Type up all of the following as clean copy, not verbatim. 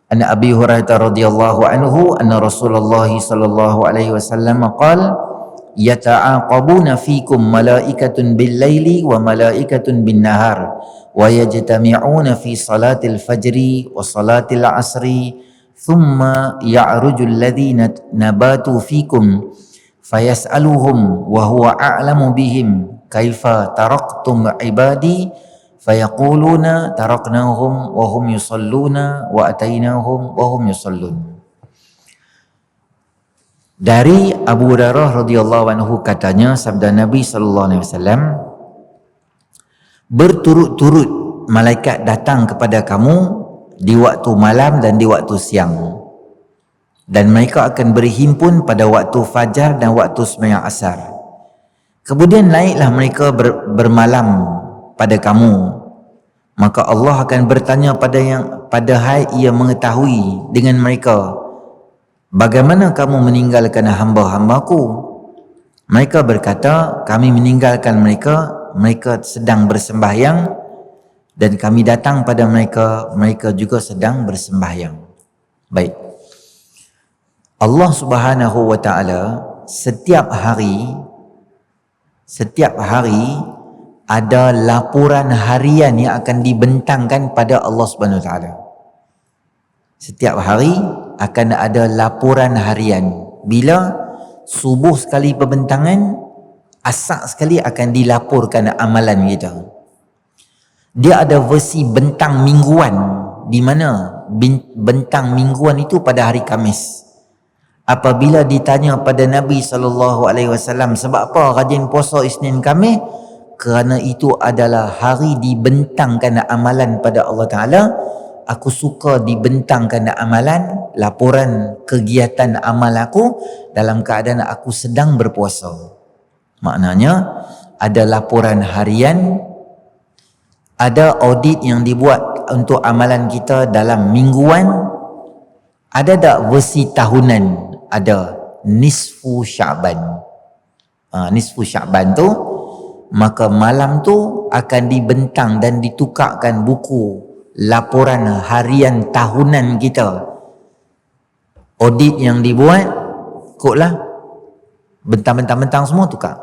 An Abi Hurairah radhiyallahu anhu anna Rasulullah sallallahu alaihi wasallam qala yata'aqabuna fikum malaikatun bil laili wa malaikatun bin nahar wa yajtami'una fi salatil fajri wa salatil asri thumma ya'ruju alladhina nabatu fikum fayas'aluhum wa huwa a'lamu bihim kaifa taraktum ibadi fayaquluna taraknahum wa hum yusalluna wa atainahum wa hum yusallun. Dari Abu Hurairah radhiyallahu anhu katanya, sabda Nabi sallallahu alaihi wasallam, berturut-turut malaikat datang kepada kamu di waktu malam dan di waktu siang, dan mereka akan berhimpun pada waktu fajar dan waktu sembahyang asar. Kemudian naiklah mereka bermalam pada kamu, maka Allah akan bertanya pada hai ia mengetahui dengan mereka, bagaimana kamu meninggalkan hamba-hambaku? Mereka berkata, kami meninggalkan mereka sedang bersembahyang, dan kami datang pada mereka juga sedang bersembahyang. Baik, Allah Subhanahu wa taala setiap hari ada laporan harian yang akan dibentangkan pada Allah Subhanahu wa taala. Setiap hari akan ada laporan harian. Bila subuh sekali pembentangan, asar sekali akan dilaporkan amalan kita. Dia ada versi bentang mingguan, di mana bentang mingguan itu pada hari Khamis. Apabila ditanya pada Nabi SAW, sebab apa rajin puasa Isnin Khamis? Kerana itu adalah hari dibentangkan amalan pada Allah Ta'ala. Aku suka dibentangkan amalan, laporan kegiatan amal aku dalam keadaan aku sedang berpuasa. Maknanya ada laporan harian, ada audit yang dibuat untuk amalan kita dalam mingguan. Ada tak versi tahunan? Ada nisfu Sya'ban. Nisfu Sya'ban tu, maka malam tu akan dibentang dan ditukarkan buku laporan harian tahunan kita. Audit yang dibuat, koklah bentang-bentang semua tukar.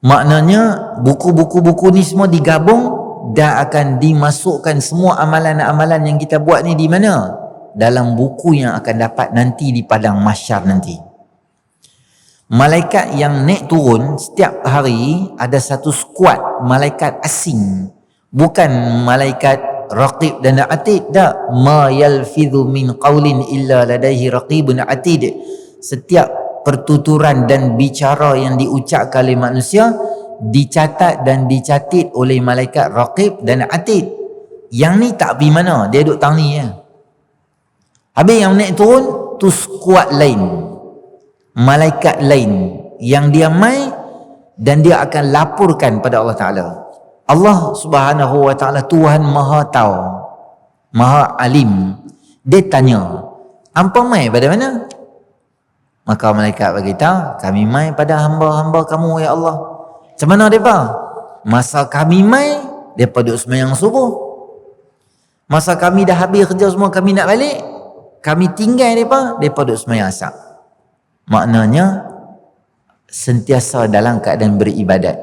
Maknanya buku-buku ni semua digabung dan akan dimasukkan semua amalan-amalan yang kita buat ni di mana? Dalam buku yang akan dapat nanti di padang mahsyar nanti. Malaikat yang naik turun setiap hari ada satu skuad malaikat asing, bukan malaikat raqib dan atid. Tak, ma yalfidhu min qawlin illa ladaihi raqibun atid. Setiap pertuturan dan bicara yang diucapkan oleh manusia dicatat dan dicatat oleh malaikat raqib dan atid. Yang ni tak pergi mana, dia duduk tang ni ya. Habis yang naik turun tu skuad lain, malaikat lain yang dia mai dan dia akan laporkan pada Allah Ta'ala. Allah Subhanahu wa ta'ala Tuhan Maha tahu, Maha alim. Dia tanya, hampa mai pada mana? Maka malaikat berkata, kami mai pada hamba-hamba kamu ya Allah. Macam mana mereka? Masa kami mai, mereka duduk sembahyang subuh. Masa kami dah habis kerja semua, kami nak balik, kami tinggal mereka duduk sembahyang asar. Maknanya sentiasa dalam keadaan beribadat.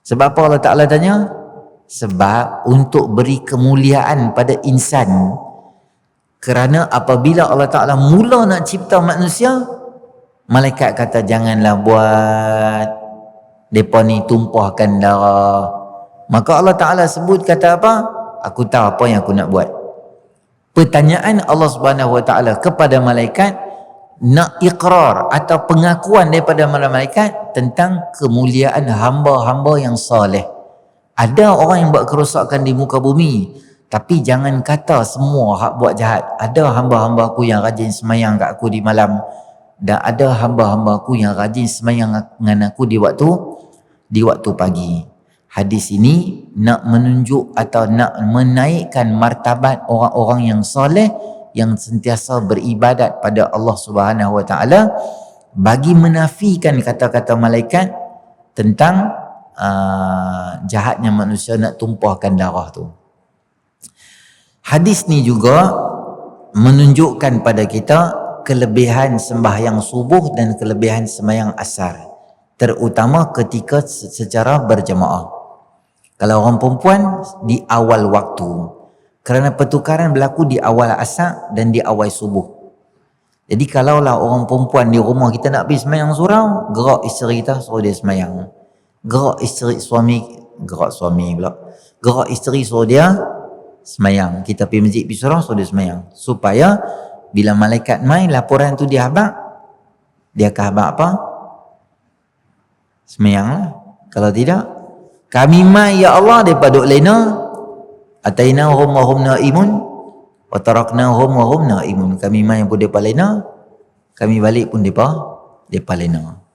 Sebab apa Allah Ta'ala tanya? Sebab untuk beri kemuliaan pada insan. Kerana apabila Allah Ta'ala mula nak cipta manusia, malaikat kata janganlah buat, mereka ni tumpahkan darah. Maka Allah Ta'ala sebut kata apa? Aku tahu apa yang aku nak buat. Pertanyaan Allah Subhanahu wa ta'ala kepada malaikat nak iqrar atau pengakuan daripada malaikat tentang kemuliaan hamba-hamba yang soleh. Ada orang yang buat kerosakan di muka bumi, tapi jangan kata semua hak buat jahat. Ada hamba-hamba aku yang rajin semayang kat aku di malam, dan ada hamba-hamba aku yang rajin semayang dengan aku di waktu pagi. Hadis ini nak menunjuk atau nak menaikkan martabat orang-orang yang soleh, yang sentiasa beribadat pada Allah Subhanahu wa ta'ala, bagi menafikan kata-kata malaikat tentang jahatnya manusia nak tumpahkan darah tu. Hadis ni juga menunjukkan pada kita kelebihan sembahyang subuh dan kelebihan sembahyang asar, terutama ketika secara berjemaah. Kalau orang perempuan di awal waktu, kerana pertukaran berlaku di awal asar dan di awal subuh. Jadi kalaulah orang perempuan di rumah kita nak pergi sembahyang surau, gerak isteri kita suruh dia sembahyang. Gerak isteri suruh dia sembahyang. Kita pergi masjid pergi surau suruh dia sembahyang. Supaya bila malaikat main laporan tu dia habaq, dia akan habaq apa? Sembahyanglah. Kalau tidak, kami mai ya Allah depa duk lena, atainahum wa hum naimun wa taraknahum wa hum naimun. Kami mai pun depa lena, kami balik pun depa lena.